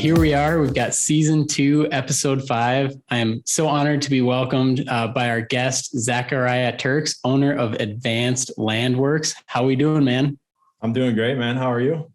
here we are. We've got season 2, episode 5. I am so honored to be welcomed by our guest, Zackariah Turks, owner of Advanced Landworx. How we doing, man? I'm doing great, man. How are you?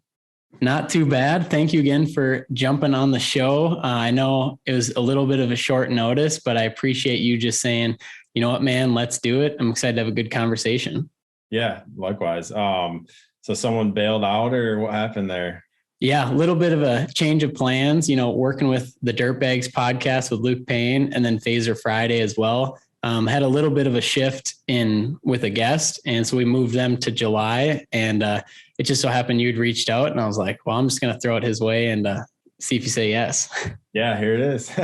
Not too bad. Thank you again for jumping on the show. I know it was a little bit of a short notice, but I appreciate you just saying, you know what, man, let's do it. I'm excited to have a good conversation. Yeah, likewise. So someone bailed out or what happened there? Yeah, a little bit of a change of plans, working with the Dirtbags podcast with Luke Payne and then Phaser Friday as well. Had a little bit of a shift in with a guest. And so we moved them to July, and it just so happened you'd reached out, and I was like, well, I'm just going to throw it his way and see if you say yes. Yeah, here it is.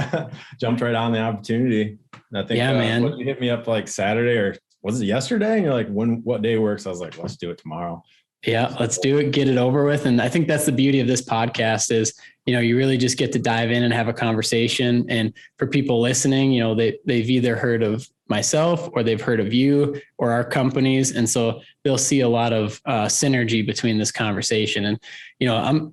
Jumped right on the opportunity. And I think, man. You hit me up like Saturday, or was it yesterday? And you're like, what day works? I was like, let's do it tomorrow. Yeah, let's do it, get it over with. And I think that's the beauty of this podcast is, you really just get to dive in and have a conversation. And for people listening, they've either heard of myself or they've heard of you or our companies. And so they'll see a lot of synergy between this conversation. And,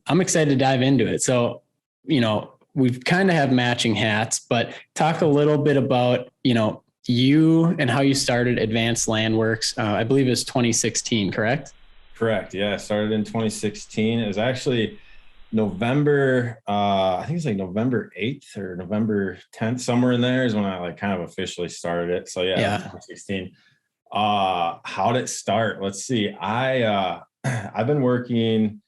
I'm excited to dive into it. So, we've kind of have matching hats, but talk a little bit about, you and how you started Advanced Landworx. I believe it was 2016, correct? Correct. Yeah. I started in 2016. It was actually November, I think it's like November 8th or November 10th, somewhere in there is when I kind of officially started it. So yeah. 2016. How did it start? Let's see. I've been working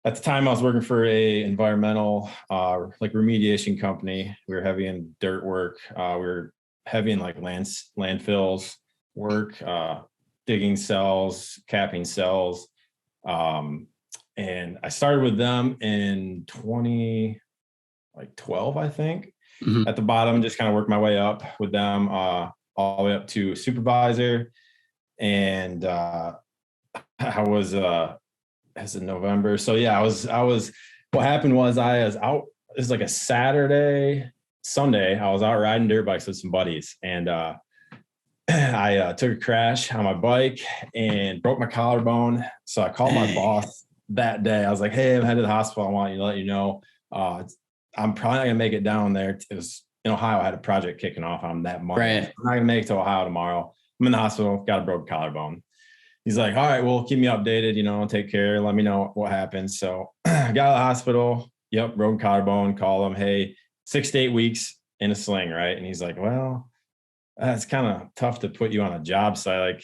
at the time. I was working for a environmental, remediation company. We were heavy in dirt work. We were heavy in landfills work, digging cells, capping cells. And I started with them in 2012, I think. Mm-hmm. At the bottom, just kind of worked my way up with them, all the way up to supervisor. And I was as in November. So yeah, I was, what happened was I was out, it was like a Sunday, I was out riding dirt bikes with some buddies. And I took a crash on my bike and broke my collarbone. So I called my boss that day. I was like, hey, I'm headed to the hospital. I want you to let you know, I'm probably not going to make it down there. It was in Ohio. I had a project kicking off on that Monday. Right. I'm not going to make it to Ohio tomorrow. I'm in the hospital, got a broken collarbone. He's like, all right, well, keep me updated, take care. Let me know what happens. So I got out of the hospital. Yep. Broken collarbone, call him. Hey, 6 to 8 weeks in a sling. Right. And he's like, well, it's kind of tough to put you on a job site.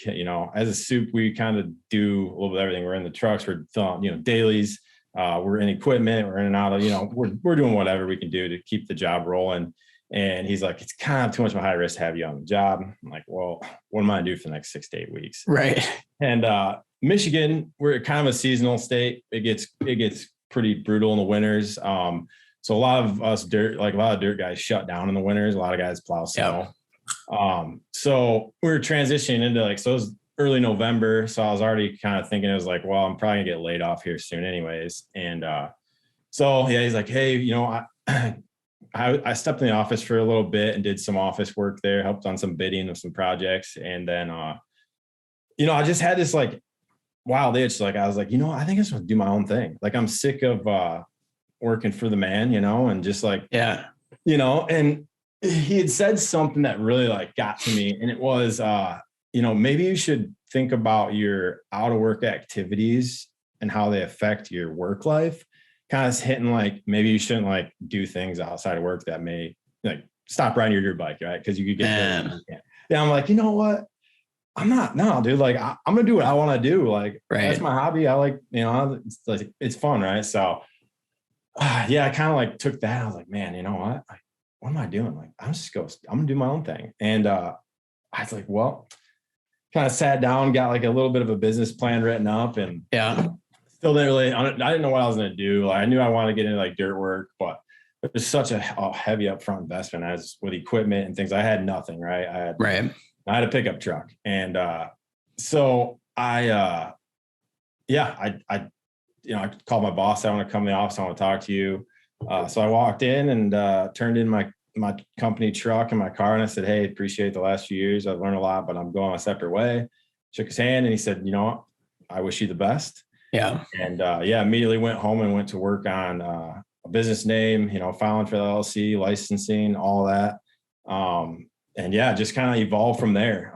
As a soup, we kind of do a little bit of everything. We're in the trucks, we're filling, dailies, we're in equipment, we're in and out of, we're doing whatever we can do to keep the job rolling. And he's like, it's kind of too much of a high risk to have you on the job. I'm like, well, what am I gonna do for the next 6 to 8 weeks? Right. And Michigan, we're kind of a seasonal state. It gets pretty brutal in the winters. So a lot of us dirt guys shut down in the winters. A lot of guys plow snow. Yep. So we were transitioning into so it was early November. So I was already kind of thinking, it was like, well, I'm probably gonna get laid off here soon anyways. And, so yeah, he's like, hey, I stepped in the office for a little bit and did some office work there, helped on some bidding of some projects. And then, I just had this wild itch. I was like, I think I just want to do my own thing. I'm sick of, working for the man, and just yeah, and he had said something that really got to me. And it was, maybe you should think about your out of work activities and how they affect your work life. Kind of hitting maybe you shouldn't do things outside of work that may stop riding your dirt bike, right? Because you could get yeah. I'm like, you know what? I'm not, no, dude. I'm gonna do what I want to do. Right. That's my hobby. I it's fun, right? So yeah, I kind of took that. I was like, man, you know what am I doing? I'm gonna do my own thing. And I was like, well, kind of sat down, got a little bit of a business plan written up, and yeah. Still didn't really, I didn't know what I was going to do. I knew I wanted to get into dirt work, but it was such a heavy upfront investment as with equipment and things. I had nothing, right? I had a pickup truck. And so I called my boss. I want to come to the office. I want to talk to you. So I walked in and turned in my company truck and my car. And I said, hey, appreciate the last few years. I've learned a lot, but I'm going a separate way. Shook his hand and he said, you know what? I wish you the best. Yeah. And immediately went home and went to work on a business name, filing for the LLC, licensing, all that. And yeah, just kind of evolved from there.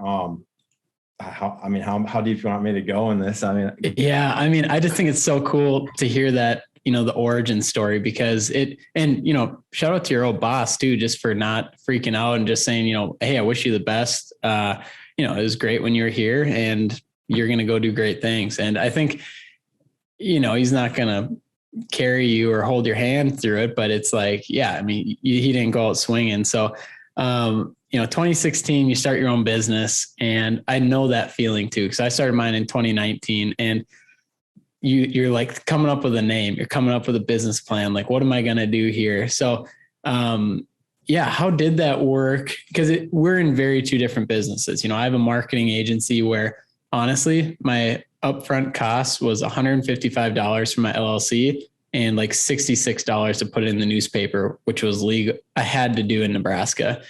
How deep you want me to go in this? I just think it's so cool to hear that, the origin story, because shout out to your old boss too, just for not freaking out and just saying, hey, I wish you the best. It was great when you were here and you're going to go do great things. And I think, he's not going to carry you or hold your hand through it, but it's like, yeah, he didn't go out swinging. So, 2016, you start your own business, and I know that feeling too, because I started mine in 2019, and you're like coming up with a name, you're coming up with a business plan. Like, what am I going to do here? So, how did that work? Because we're in very two different businesses. I have a marketing agency where honestly, my upfront cost was $155 for my LLC and like $66 to put it in the newspaper, which was legal. I had to do in Nebraska,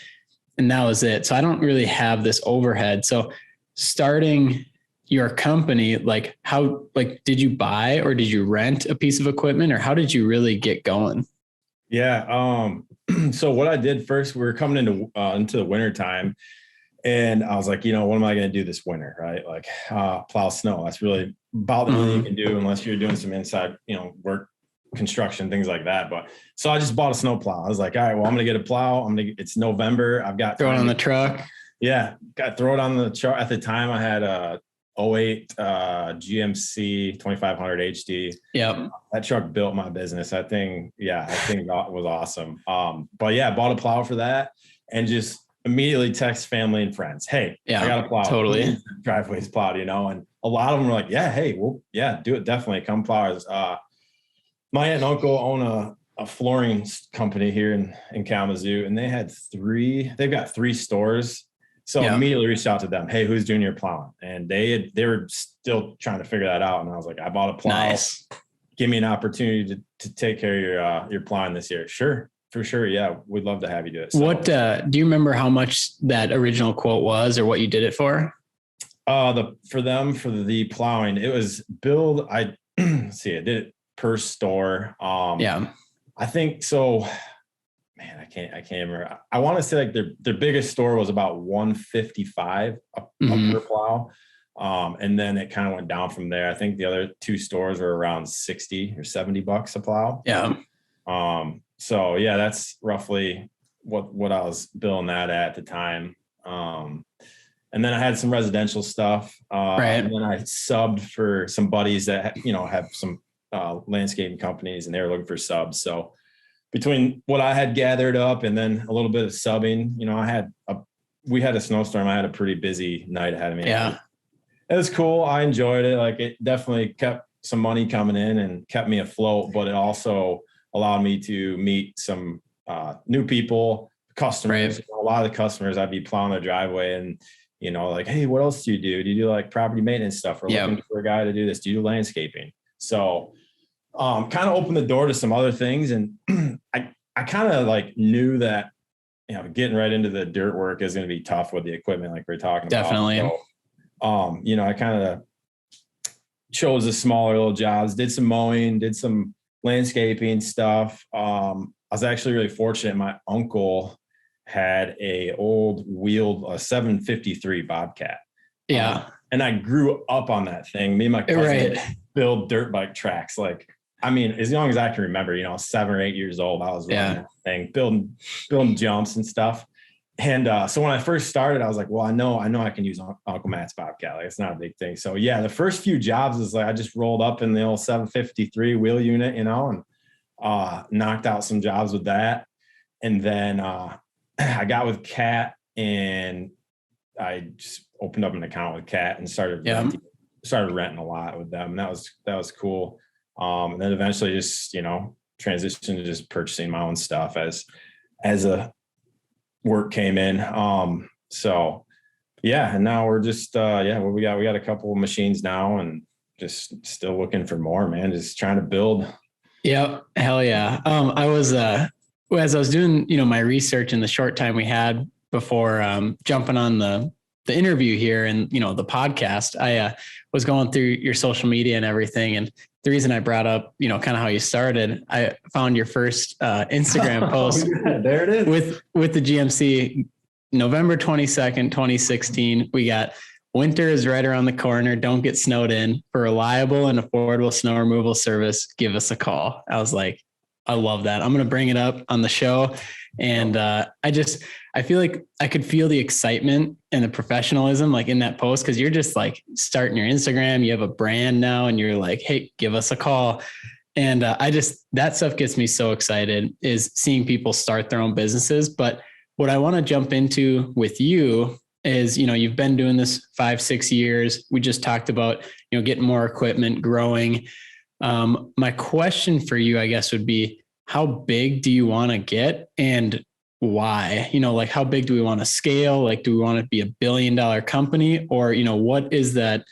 and that was it. So I don't really have this overhead. So starting your company, did you buy or did you rent a piece of equipment, or how did you really get going? Yeah. So what I did first, we were coming into the winter time, and I was like, what am I going to do this winter? Right. Like, plow snow. That's really about the only you can do unless you're doing some inside, work, construction, things like that. But so I just bought a snow plow. I was like, all right, well, I'm going to get a plow. It's November. I've got throw it on the truck. Yeah. Throw it on the truck. At the time I had a 08 GMC 2500 HD. Yeah. That truck built my business. That thing was awesome. But yeah, I bought a plow for that and just immediately text family and friends. Hey, I got a plow. Totally. Driveway's plowed, and a lot of them were like, yeah, hey, well, yeah, do it. Definitely come plow us. My aunt and uncle own a flooring company here in Kalamazoo, and they've got 3 stores. So immediately reached out to them. Hey, who's doing your plowing? And they were still trying to figure that out. And I was like, I bought a plow. Nice. Give me an opportunity to take care of your plowing this year. Sure. For sure. Yeah. We'd love to have you do it. So, what, do you remember how much that original quote was or what you did it for? For the plowing, it was billed. I did it per store. I think so. Man, I can't remember. I want to say like their biggest store was about $155 per plow. And then it kind of went down from there. I think the other 2 stores were around $60 or $70 a plow. Yeah. So yeah, that's roughly what I was billing that at the time. And then I had some residential stuff. Right. And then I subbed for some buddies that, have some landscaping companies, and they were looking for subs. So between what I had gathered up and then a little bit of subbing, we had a snowstorm. I had a pretty busy night ahead of me. Yeah. It was cool. I enjoyed it. Like, it definitely kept some money coming in and kept me afloat, but it also allowed me to meet some new people, customers. Right. A lot of the customers, I'd be plowing their driveway and, like, hey, what else do you do? Do you do like property maintenance stuff? We're looking for a guy to do this. Do you do landscaping? So kind of opened the door to some other things. And I kind of like knew that, getting right into the dirt work is going to be tough with the equipment like we're talking Definitely. about. So, I kind of chose the smaller little jobs, did some mowing, did some landscaping stuff. I was actually really fortunate. My uncle had a old 753 Bobcat. Yeah. And I grew up on that thing. Me and my cousin build dirt bike tracks. Like, as long as I can remember, 7 or 8 years old, I was running that thing, building jumps and stuff. And so when I first started, I was like, well, I know I can use Uncle Matt's Bobcat. Like, it's not a big thing. So yeah, the first few jobs is like, I just rolled up in the old 753 wheel unit, and knocked out some jobs with that. And then I got with Cat, and I just opened up an account with Cat and started renting a lot with them. And that was cool. And then eventually just, transitioned to just purchasing my own stuff as a work came in. So yeah. And now we're just, we got a couple of machines now, and just still looking for more, man, just trying to build. Yep. Hell yeah. I was, as I was doing, my research in the short time we had before, jumping on the interview here and, the podcast, I was going through your social media and everything. And the reason I brought up, kind of how you started, I found your first Instagram post. There it is. With the GMC, November 22nd, 2016. We got winter is right around the corner. Don't get snowed in. For reliable and affordable snow removal service, give us a call. I was like, I love that. I'm going to bring it up on the show. And I feel like I could feel the excitement and the professionalism like in that post, because you're just like starting your Instagram. You have a brand now and you're like, hey, give us a call. And that stuff gets me so excited, is seeing people start their own businesses. But what I want to jump into with you is, you've been doing this 5-6 years. We just talked about, getting more equipment, growing. My question for you, I guess, would be, how big do you want to get and why? Like, how big do we want to scale? Like, do we want to be $1 billion company, or, what is that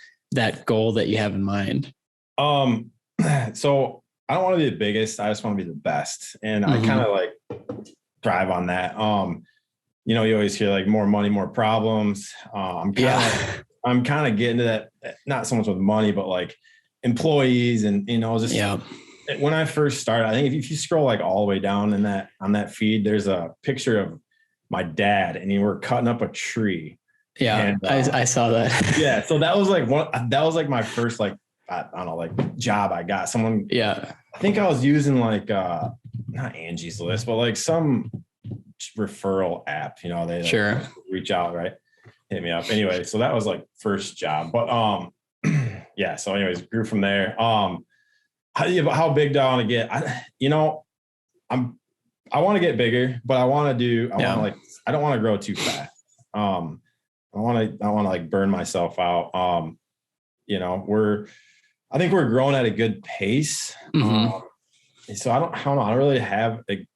goal that you have in mind? So I don't want to be the biggest. I just want to be the best. And I kind of like thrive on that. You always hear like more money, more problems. I'm kind of getting to that, not so much with money, but like employees and, when I first started, I think if you scroll like all the way down on that feed, there's a picture of my dad and we're cutting up a tree. Yeah. And, I saw that. Yeah. So that was like my first, like, I don't know, like job I got. Someone, I think I was using like, not Angie's List, but like some referral app, they like reach out, right? Hit me up. Anyway, so that was like first job, but so anyways, grew from there. How big do I want to get? I want to get bigger, but I don't want to grow too fast. I want to like burn myself out. I think we're growing at a good pace. So I don't know. I don't really have an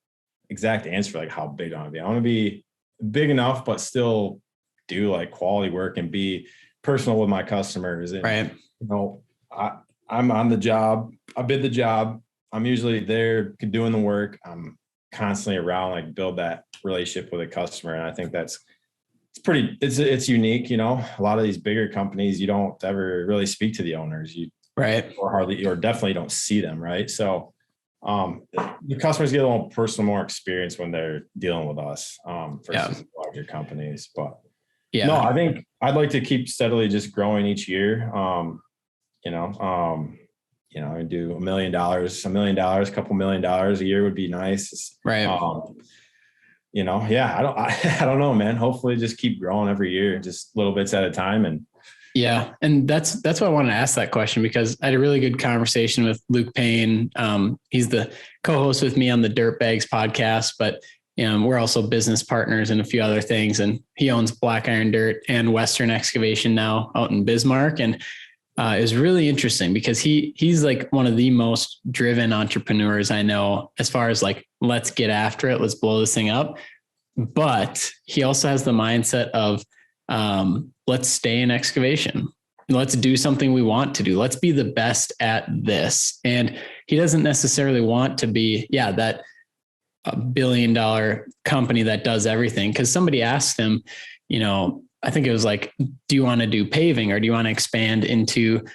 exact answer for like how big I want to be. I want to be big enough, but still do like quality work and be personal with my customers. And, I'm on the job. I bid the job. I'm usually there doing the work. I'm constantly around, like build that relationship with a customer. And I think it's unique. A lot of these bigger companies, you don't ever really speak to the owners. Or definitely don't see them. Right. So, the customers get a little personal, more experience when they're dealing with us, versus larger companies. But no, I think I'd like to keep steadily just growing each year. I do $1 million, a couple $1 million a year would be nice. Right. I don't know, man. Hopefully just keep growing every year, just little bits at a time. And and that's why I wanted to ask that question, because I had a really good conversation with Luke Payne. He's the co-host with me on the Dirtbags podcast, but we're also business partners and a few other things. And he owns Black Iron Dirt and Western Excavation now out in Bismarck. And it was really interesting because he's like one of the most driven entrepreneurs I know, as far as like, let's get after it. Let's blow this thing up. But he also has the mindset of, let's stay in excavation. Let's do something we want to do. Let's be the best at this. And he doesn't necessarily want to be, that $1 billion company that does everything. Cause somebody asked him, I think it was like, do you want to do paving or do you want to expand into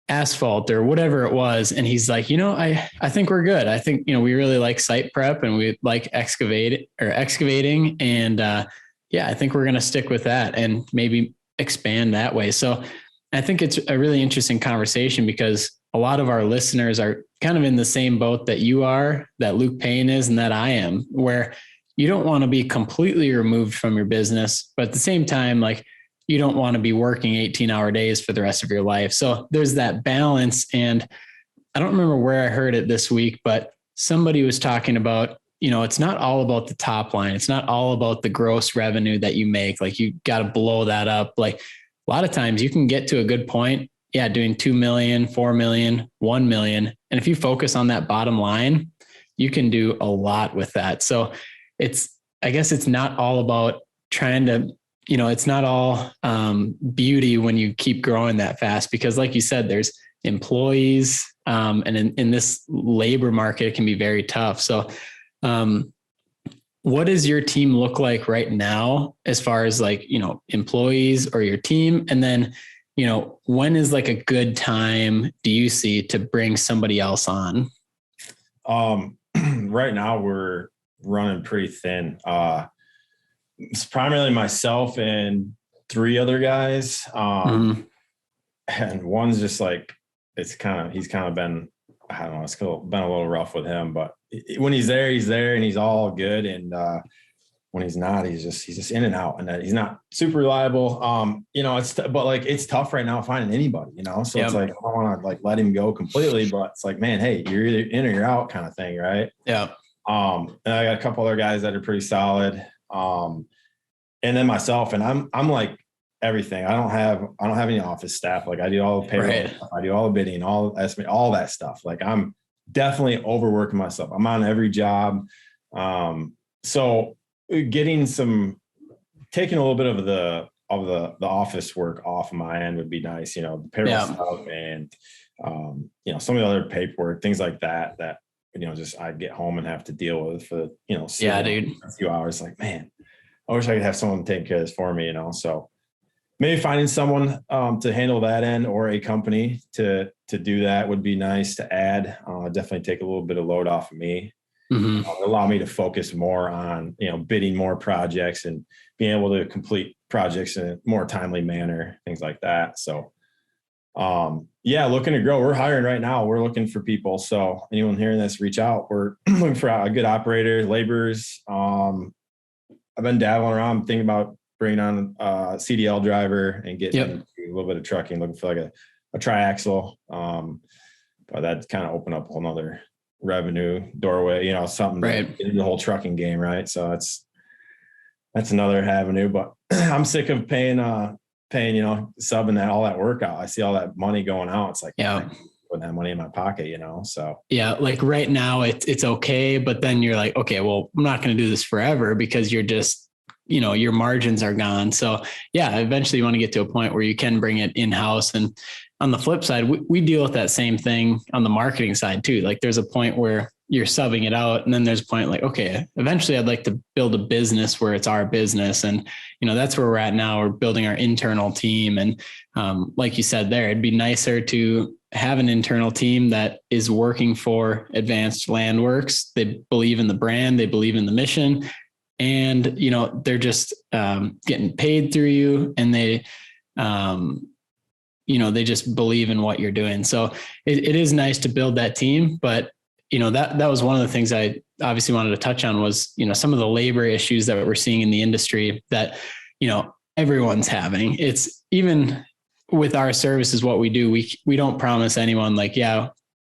asphalt or whatever it was? And he's like, I think we're good. I think, we really like site prep and we like excavating. And I think we're going to stick with that and maybe expand that way. So I think it's a really interesting conversation, because a lot of our listeners are kind of in the same boat that you are, that Luke Payne is, and that I am, where you don't want to be completely removed from your business, but at the same time, like, you don't want to be working 18-hour days for the rest of your life. So there's that balance. And I don't remember where I heard it this week, but somebody was talking about, it's not all about the top line. It's not all about the gross revenue that you make. Like, you got to blow that up. Like, a lot of times you can get to a good point. Doing 2 million, 4 million, 1 million. And if you focus on that bottom line, you can do a lot with that. So I guess it's not all about trying to, it's not all beauty when you keep growing that fast, because like you said, there's employees, and in this labor market, it can be very tough. So what does your team look like right now, as far as like, employees or your team? And then when is like a good time do you see to bring somebody else on? Right now we're running pretty thin. It's primarily myself and 3 other guys. And one's just like, he's kind of been, I don't know, it's been a little rough with him, but when he's there and he's all good. And, when he's not, he's just in and out, and that he's not super reliable. But like, it's tough right now finding anybody, so It's like, I don't want to like let him go completely, but it's like, man, hey, you're either in or you're out kind of thing. Right. Yeah. And I got a couple other guys that are pretty solid. And then myself, and I'm like everything. I don't have any office staff. Like I do all the payroll, Right. I do all the bidding, all estimate, all that stuff. Like I'm definitely overworking myself. I'm on every job. So taking a little bit of the office work off of my end would be nice, the payroll stuff and, some of the other paperwork, things like that, just I get home and have to deal with for, dude, a few hours. Like, man, I wish I could have someone take care of this for me, so maybe finding someone to handle that end or a company to do that would be nice to add. Definitely take a little bit of load off of me. Allow me to focus more on, bidding more projects and being able to complete projects in a more timely manner, things like that. So, looking to grow. We're hiring right now. We're looking for people. So anyone hearing this, reach out. We're looking for a good operator, laborers. I've been dabbling around, thinking about bringing on a CDL driver and getting into a little bit of trucking, looking for like a triaxle. But that kind of opened up a whole nother revenue doorway, something right into the whole trucking game. Right. So that's another avenue, but I'm sick of paying, subbing that, all that work out. I see all that money going out. It's like, putting that money in my pocket, so. Yeah. Like right now it's okay. But then you're like, okay, well, I'm not going to do this forever because you're just, your margins are gone. So eventually you want to get to a point where you can bring it in-house. And on the flip side, we deal with that same thing on the marketing side too. Like there's a point where you're subbing it out, and then there's a point like, okay, eventually I'd like to build a business where it's our business. And, that's where we're at now. We're building our internal team. And like you said there, it'd be nicer to have an internal team that is working for Advanced Landworx. They believe in the brand, they believe in the mission, and, they're just getting paid through you, and they they just believe in what you're doing. So it is nice to build that team, but that was one of the things I obviously wanted to touch on was, some of the labor issues that we're seeing in the industry that, everyone's having. It's even with our services, what we do, we don't promise anyone like,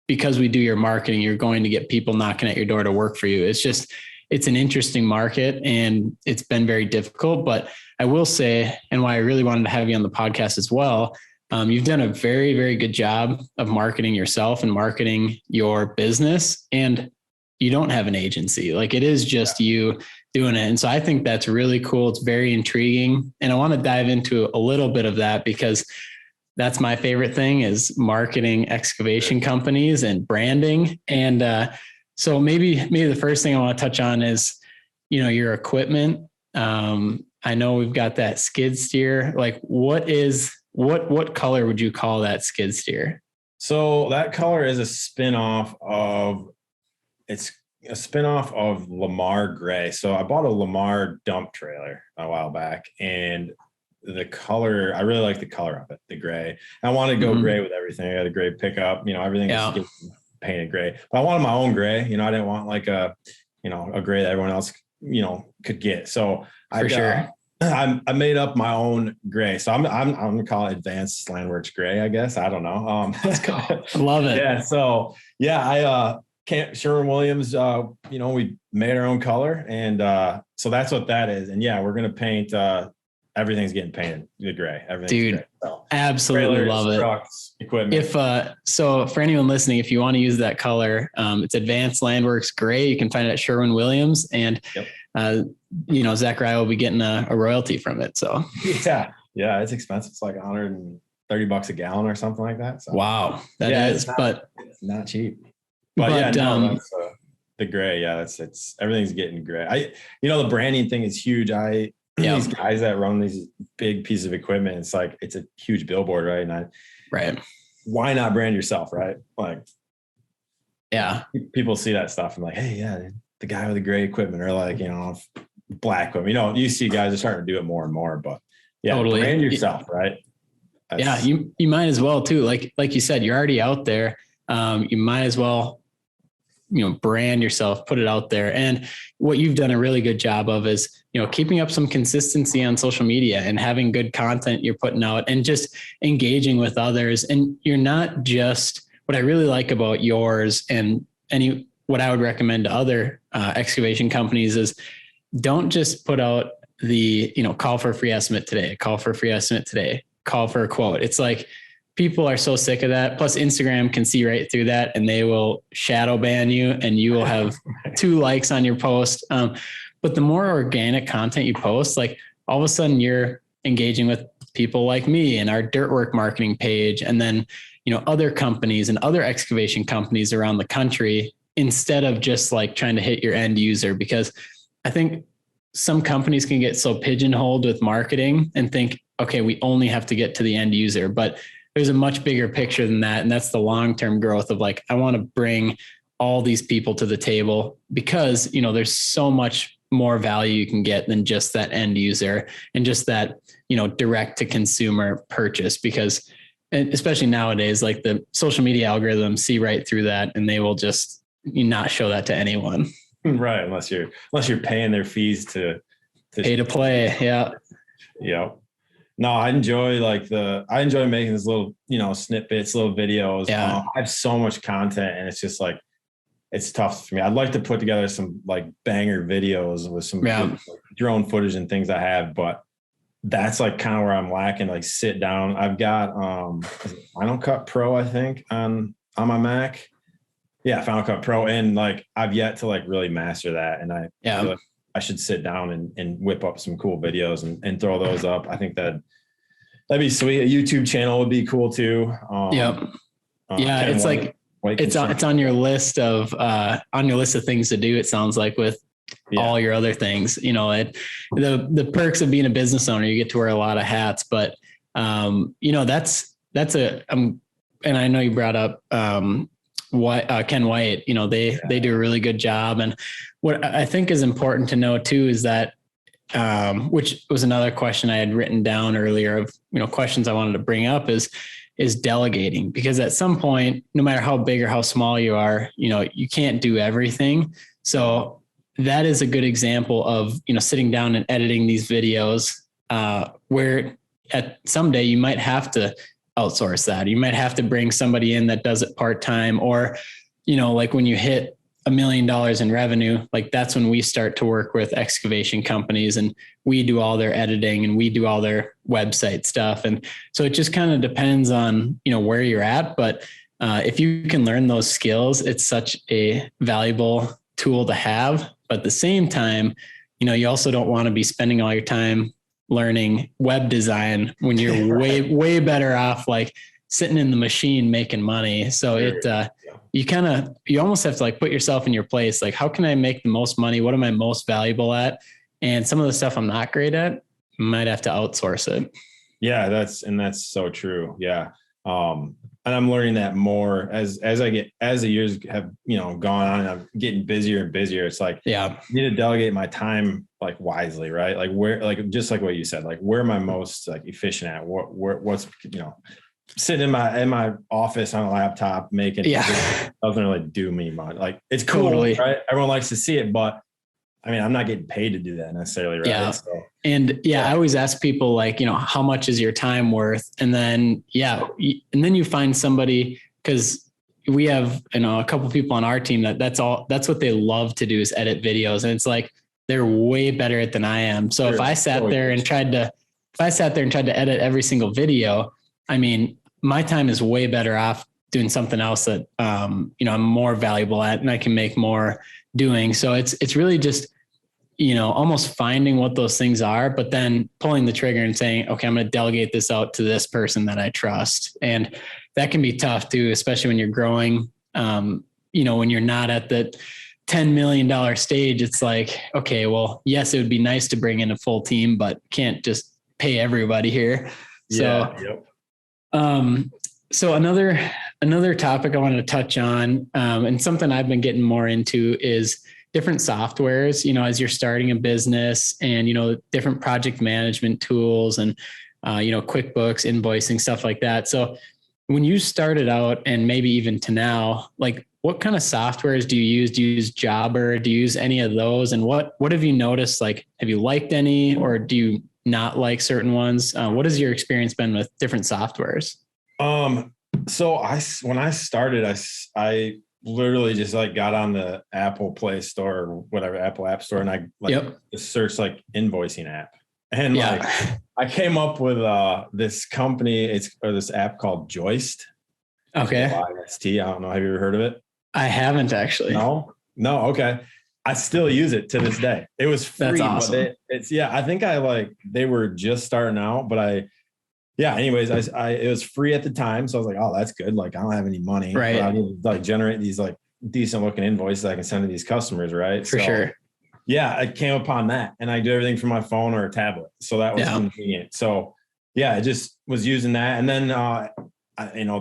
because we do your marketing, you're going to get people knocking at your door to work for you. It's an interesting market, and it's been very difficult, but I will say, and why I really wanted to have you on the podcast as well, you've done a very, very good job of marketing yourself and marketing your business, and you don't have an agency. Like it is just you doing it. And so I think that's really cool. It's very intriguing. And I want to dive into a little bit of that because that's my favorite thing is marketing excavation companies and branding. And so maybe the first thing I want to touch on is, your equipment. I know we've got that skid steer. Like what color would you call that skid steer? So that color is a spinoff of Lamar Gray. So I bought a Lamar dump trailer a while back, and the color, I really like the color of it, the gray. I want to go gray with everything. I got a gray pickup, everything is painted gray, but I wanted my own gray. I didn't want like a gray that everyone else, could get. So I made up my own gray. So I'm gonna call it Advanced Landworx Gray, I guess. I don't know. Let's go. I love it. Yeah. So I Sherwin-Williams, we made our own color, and so that's what that is. And we're gonna paint. Everything's getting painted the gray. Everything's gray. So, absolutely trailers, love it. Trucks, equipment. So for anyone listening, if you want to use that color, it's Advanced Landworx Gray. You can find it at Sherwin-Williams, and Zakariah will be getting a royalty from it. So yeah, it's expensive. It's like $130 a gallon or something like that. So wow, it's not cheap. But the gray, it's everything's getting gray. The branding thing is huge. these guys that run these big pieces of equipment, it's like, it's a huge billboard, right? Right. Why not brand yourself, right? Like, yeah, people see that stuff and like, hey, yeah, the guy with the gray equipment, or like, black equipment. You see guys are starting to do it more and more, but yeah, totally. Brand yourself, right? You might as well too. Like you said, you're already out there. You might as well, brand yourself, put it out there. And what you've done a really good job of is, keeping up some consistency on social media and having good content you're putting out and just engaging with others. And you're not just, what I really like about yours and what I would recommend to other excavation companies is, don't just put out the, call for a free estimate today, call for a free estimate today, call for a quote. It's like, people are so sick of that. Plus Instagram can see right through that and they will shadow ban you and you will have 2 likes on your post. But the more organic content you post, like all of a sudden you're engaging with people like me and our dirt work marketing page. And then, other companies and other excavation companies around the country, instead of just like trying to hit your end user. Because I think some companies can get so pigeonholed with marketing and think, okay, we only have to get to the end user, but there's a much bigger picture than that. And that's the long-term growth of like, I want to bring all these people to the table because, there's so much more value you can get than just that end user and just that, direct to consumer purchase. Because, and especially nowadays, like the social media algorithms see right through that and they will just not show that to anyone. Right. Unless you're paying their fees to pay to play. Yeah. Yeah. No, I enjoy making this little, snippets, little videos. Yeah. I have so much content and it's just like, it's tough for me. I'd like to put together some like banger videos with some good, drone footage and things I have, but that's like kind of where I'm lacking, like sit down. I've got Final Cut Pro, I think, on my Mac. Yeah, Final Cut Pro. And like I've yet to like really master that. And I feel like I should sit down and whip up some cool videos and throw those up. I think that'd be sweet. A YouTube channel would be cool too. It's like it's on your list of things to do. It sounds like with all your other things, the perks of being a business owner, you get to wear a lot of hats, but that's and I know you brought up Ken White, they do a really good job. And what I think is important to know too, is that, which was another question I had written down earlier of, questions I wanted to bring up is delegating, because at some point, no matter how big or how small you are, you can't do everything. So that is a good example of, sitting down and editing these videos, where at someday you might have to outsource that. You might have to bring somebody in that does it part-time, or, like when you hit $1 million in revenue, like that's when we start to work with excavation companies and we do all their editing and we do all their website stuff. And so it just kind of depends on, where you're at. But if you can learn those skills, it's such a valuable tool to have. But at the same time, you also don't want to be spending all your time learning web design when you're way better off like sitting in the machine making money. So you almost have to like put yourself in your place. Like, how can I make the most money? What am I most valuable at? And some of the stuff I'm not great at, might have to outsource it. Yeah, that's so true. Yeah. And I'm learning that more as the years have, gone on and I'm getting busier and busier. It's like, I need to delegate my time like wisely, right? Like where, like, just like what you said, like where am I most like efficient at? What's, sitting in my office on a laptop making doesn't really do me much. Like it's cool, right? Everyone likes to see it, but I mean, I'm not getting paid to do that necessarily, right? Yeah. So, I always ask people like, how much is your time worth? And then, and then you find somebody, because we have, a couple of people on our team that's what they love to do is edit videos. And it's like, they're way better at it than I am. So if I sat there and tried to edit every single video, I mean, my time is way better off doing something else that, I'm more valuable at and I can make more doing. So it's really just, almost finding what those things are, but then pulling the trigger and saying, okay, I'm going to delegate this out to this person that I trust. And that can be tough too, especially when you're growing, when you're not at the $10 million stage, it's like, okay, well, yes, it would be nice to bring in a full team, but can't just pay everybody here. So, so another topic I wanted to touch on, and something I've been getting more into is different softwares, as you're starting a business and, different project management tools and, QuickBooks, invoicing, stuff like that. So when you started out and maybe even to now, like what kind of softwares do you use? Do you use Jobber? Do you use any of those? And what have you noticed? Like, have you liked any, or do you not like certain ones? What has your experience been with different softwares? So when I started, I literally just like got on the Apple Play Store or whatever, Apple App Store. And I just searched like invoicing app. And like, I came up with this company, this app called Joist. Okay. Joist. I don't know. Have you ever heard of it? I haven't actually. No. Okay. I still use it to this day. It was free. That's awesome. But I think they were just starting out, but anyways, it was free at the time. So I was like, oh, that's good. Like I don't have any money. Right. But I need to like generate these like decent looking invoices I can send to these customers. Right. For sure. Yeah. I came upon that and I do everything from my phone or a tablet. So that was convenient. So I just was using that. And then,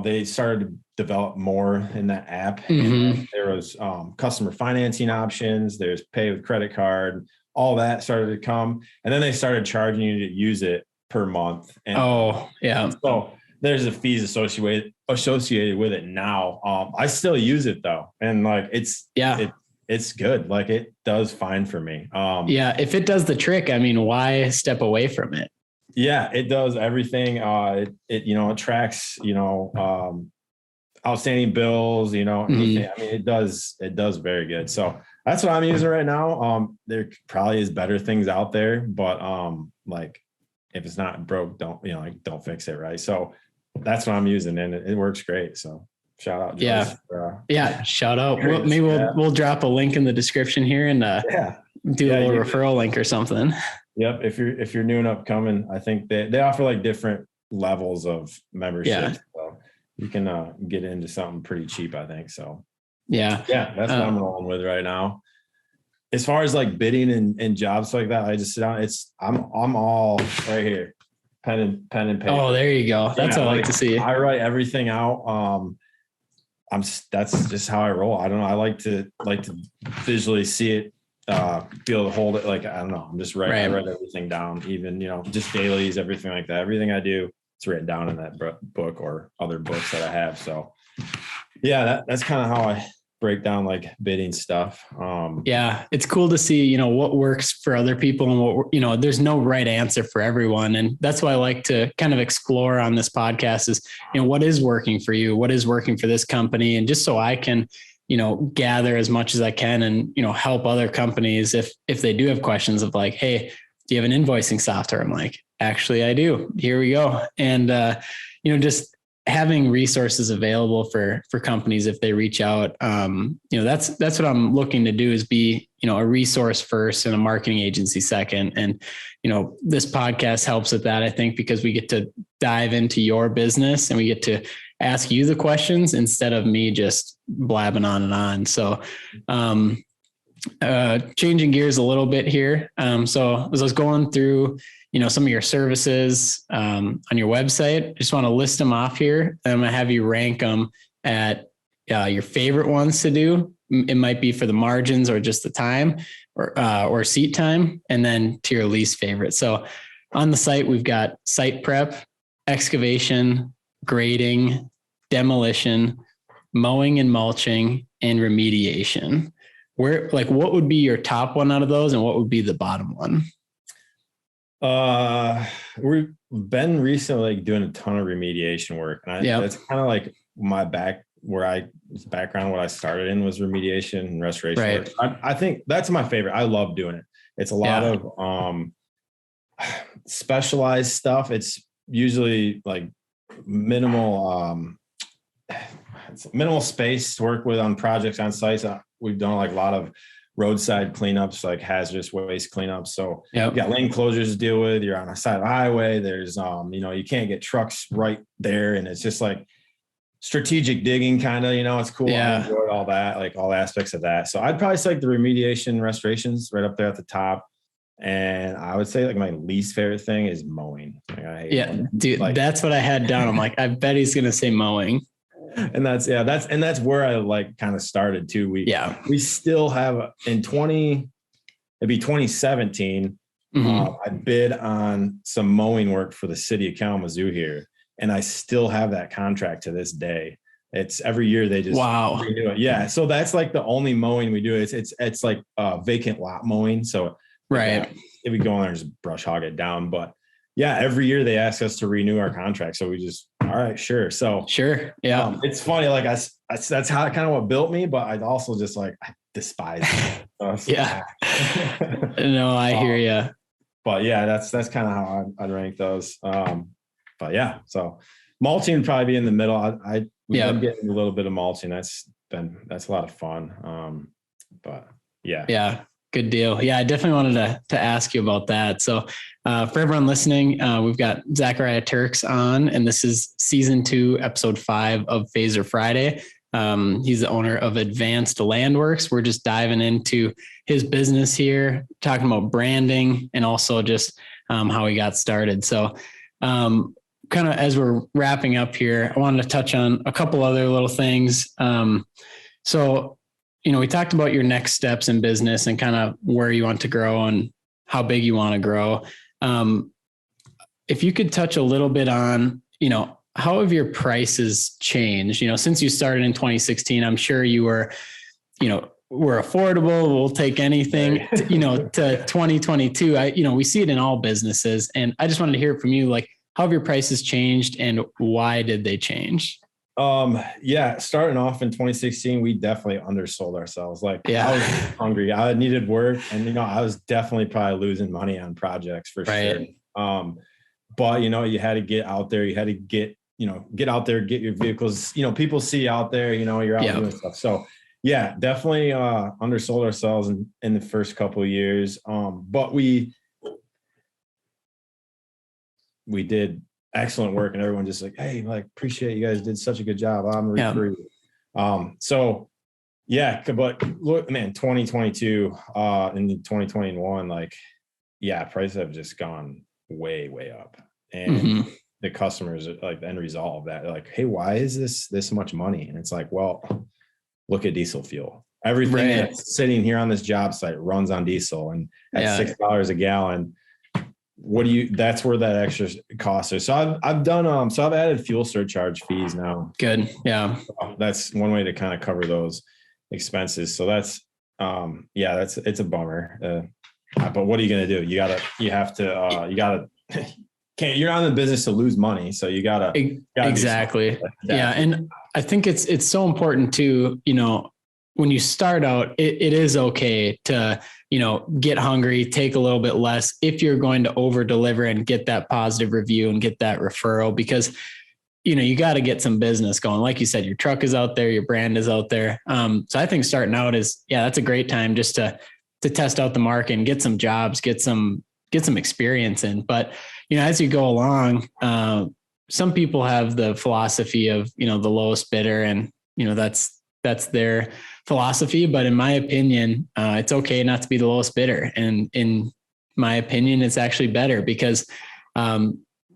they started to develop more in that app. Mm-hmm. And there was customer financing options. There's pay with credit card. All that started to come. And then they started charging you to use it per month. And so there's a fees associated with it now. I still use it though. And like, it's good. Like it does fine for me. If it does the trick, I mean, why step away from it? Yeah, it does everything. It tracks, outstanding bills, anything. I mean, it does very good. So that's what I'm using right now. There probably is better things out there, but like if it's not broke, don't fix it. Right. So that's what I'm using and it works great. So shout out. Joyce shout out. We'll drop a link in the description here and do a little referral link or something. Yep. If you're new and upcoming, I think they offer like different levels of membership. Yeah. So you can get into something pretty cheap, I think. So that's what I'm rolling with right now. As far as like bidding and jobs like that, I just sit down. I'm all right here. Pen and paper. Oh, there you go. That's what I like to see. I write everything out. That's just how I roll. I don't know. I like to visually see it. Be able to hold it. Like, I don't know. I'm just writing. I write everything down, even, just dailies, everything like that. Everything I do, it's written down in that book or other books that I have. So that's kind of how I break down like bidding stuff. It's cool to see, what works for other people and what, there's no right answer for everyone. And that's why I like to kind of explore on this podcast is, what is working for you? What is working for this company? And just so I can, gather as much as I can and, help other companies if they do have questions of like, hey, do you have an invoicing software? I'm like, actually I do. Here we go. And, just having resources available for companies if they reach out, that's what I'm looking to do is be, a resource first and a marketing agency second. And, this podcast helps with that, I think, because we get to dive into your business and we get to ask you the questions instead of me just blabbing on and on. So, changing gears a little bit here. So as I was going through, some of your services on your website, I just want to list them off here. I'm going to have you rank them at your favorite ones to do. It might be for the margins or just the time or seat time, and then to your least favorite. So on the site, we've got site prep, excavation, grading, demolition, mowing and mulching, and remediation. What would be your top one out of those and what would be the bottom one? We've been recently doing a ton of remediation work. And that's kind of like my background, what I started in was remediation and restoration work. I think that's my favorite. I love doing it. It's a lot of specialized stuff. It's usually like minimal space to work with on projects on sites. We've done like a lot of roadside cleanups, like hazardous waste cleanups. So you got lane closures to deal with. You're on a side of the highway. There's, you can't get trucks right there. And it's just like, strategic digging kind of, it's cool. I enjoyed all that, like all aspects of that. So I'd probably say like the remediation restorations right up there at the top. And I would say like my least favorite thing is mowing. Like, I hate mowing. Dude, like, that's what I had down. I'm like, I bet he's going to say mowing. And that's where I like kind of started too. We still have it'd be 2017. I bid on some mowing work for the city of Kalamazoo here. And I still have that contract to this day. It's every year they just renew it. Yeah. So that's like the only mowing we do. It's like vacant lot mowing. So if we go in there and just brush hog it down. But yeah, every year they ask us to renew our contract. So we just, all right, sure. So Yeah. It's funny. Like that's how kind of what built me, but I also just like, I despise it. No, I hear you. But yeah, that's kind of how I'd rank those. But yeah, so mulching would probably be in the middle. We've been getting a little bit of mulching. That's a lot of fun. But yeah. Yeah. Good deal. Yeah. I definitely wanted to ask you about that. So for everyone listening, we've got Zackariah Turks on, and this is season 2, episode 5 of Phaser Friday. He's the owner of Advanced Landworx. We're just diving into his business here, talking about branding and also just how he got started. So kind of as we're wrapping up here, I wanted to touch on a couple other little things. So, we talked about your next steps in business and kind of where you want to grow and how big you want to grow. If you could touch a little bit on, how have your prices changed? Since you started in 2016, I'm sure you were, we're affordable. We'll take anything, to 2022. We see it in all businesses. And I just wanted to hear it from you, like, how have your prices changed and why did they change? Starting off in 2016, we definitely undersold ourselves. Like I was hungry. I needed work, and I was definitely probably losing money on projects for sure. But you had to get out there. You had to get out there, get your vehicles. People see you out there. You're out doing stuff. So yeah, definitely undersold ourselves in the first couple of years. But we did excellent work, and everyone just like, hey, like, appreciate you guys did such a good job. I'm recruiting. So yeah, but look, man, 2022 and 2021, like, prices have just gone way, way up. And the customers, like, the end result of that, like, hey, why is this much money? And it's like, well, look at diesel fuel. Everything that's sitting here on this job site runs on diesel, and at $6 a gallon, that's where that extra cost is. So I've done, I've added fuel surcharge fees now. Good. Yeah. So that's one way to kind of cover those expenses. So that's, it's a bummer. But what are you going to do? You're not in the business to lose money. So you gotta exactly. Yeah. And I think it's so important to, when you start out, it is okay to, get hungry, take a little bit less if you're going to over deliver and get that positive review and get that referral, because, you got to get some business going. Like you said, your truck is out there, your brand is out there. So I think starting out that's a great time just to test out the market and get some jobs, get some experience in. But, as you go along, some people have the philosophy of, the lowest bidder, and, that's their philosophy. But in my opinion, it's okay not to be the lowest bidder. And in my opinion, it's actually better because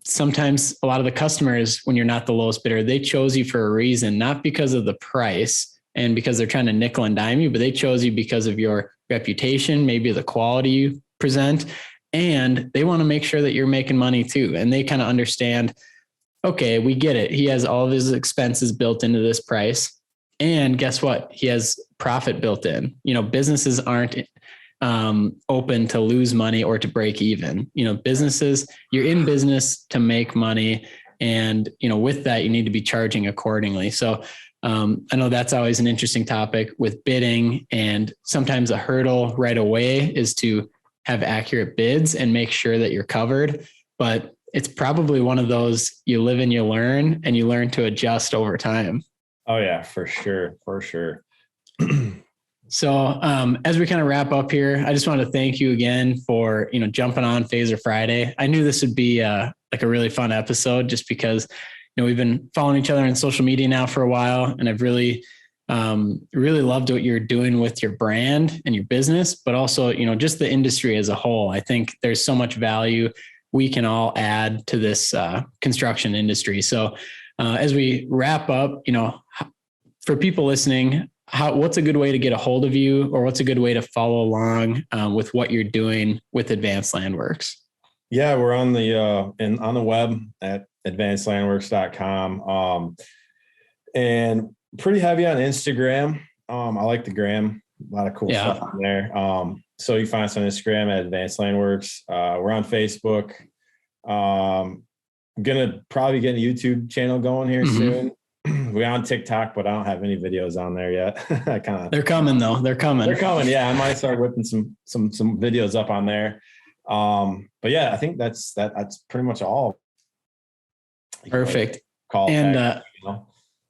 sometimes a lot of the customers, when you're not the lowest bidder, they chose you for a reason, not because of the price and because they're trying to nickel and dime you, but they chose you because of your reputation, maybe the quality you present, and they want to make sure that you're making money too. And they kind of understand, okay, we get it. He has all of his expenses built into this price. And guess what? He has profit built in. Businesses aren't open to lose money or to break even. Businesses, you're in business to make money. And, with that, you need to be charging accordingly. So I know that's always an interesting topic with bidding. And sometimes a hurdle right away is to have accurate bids and make sure that you're covered. But it's probably one of those you live and you learn, and you learn to adjust over time. Oh yeah, for sure. For sure. So as we kind of wrap up here, I just want to thank you again for, jumping on Phaser Friday. I knew this would be like a really fun episode just because, we've been following each other on social media now for a while, and I've really loved what you're doing with your brand and your business, but also, just the industry as a whole. I think there's so much value we can all add to this construction industry. So as we wrap up, for people listening, what's a good way to get a hold of you, or what's a good way to follow along with what you're doing with Advanced Landworx? Yeah, we're on the web at advancedlandworx.com, and pretty heavy on Instagram. I like the gram, a lot of cool stuff on there. So you find us on Instagram at Advanced Landworx. We're on Facebook. Gonna probably get a YouTube channel going here soon. We're on TikTok, but I don't have any videos on there yet. They're coming though. They're coming. Yeah, I might start whipping some videos up on there. But yeah, I think that's pretty much all. Perfect. And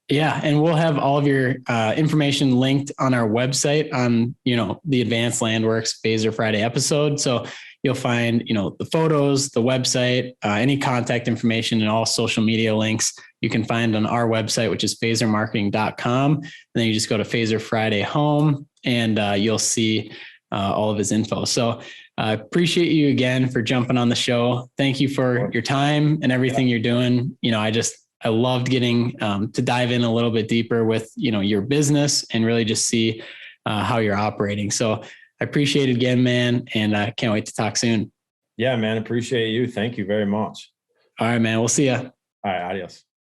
yeah, and we'll have all of your information linked on our website on the Advanced Landworx Phaser Friday episode. So you'll find the photos, the website, any contact information, and all social media links you can find on our website, which is phasermarketing.com. And then you just go to Phaser Friday Home, and you'll see all of his info. So I appreciate you again for jumping on the show. Thank you for your time and everything you're doing. I loved getting to dive in a little bit deeper with, your business and really just see how you're operating. So I appreciate it again, man. And I can't wait to talk soon. Yeah, man. Appreciate you. Thank you very much. All right, man. We'll see ya. All right. Adios.